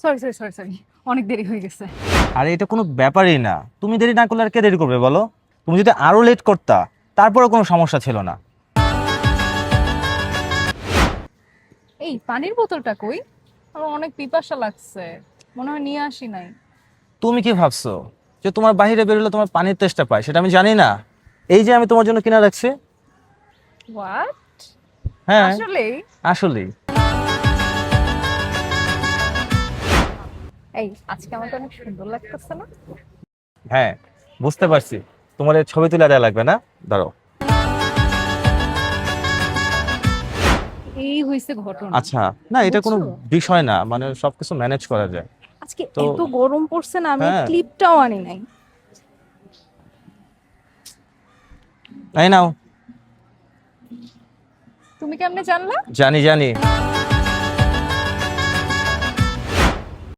Sorry sorry sorry sorry, অনেক দেরি হয়ে গেছে। আরে এটা কোনো ব্যাপারই না, তুমি দেরি না করলে আর কে দেরি করবে বলো? তুমি যদি আরো লেট করতা তারপরে কোনো সমস্যা ছিল না। এই পানির বোতলটা কই? আমার অনেক পিপাসা লাগছে, মনে হয় নিয়ে আসি নাই। তুমি কি ভাবছো যে তোমার বাইরে বেরোলে তোমার পানির তেষ্টা পায়? সেটা আমি জানি না। এই যে আমি তোমার জন্য কিনা রাখছি। হোয়াট? হ্যাঁ, আসলেই? আসলেই। এই আজকে আমাকে অনেক সুন্দর লাগতেছে না? হ্যাঁ, বুঝতে পারছি। তোমার এই ছবি তুলে দেওয়া লাগবে না, ধরো। এই হইছে ঘটনা। আচ্ছা, না এটা কোনো বুঝছো, বিষয় না, মানে সবকিছু ম্যানেজ করা যায়। আজকে তো এত গরম পড়ছে না, আমি হ্যাঁ, ক্লিপটাও আনি নাই। এই নাও। তুমি কেমনে জানলা? জানি জানি।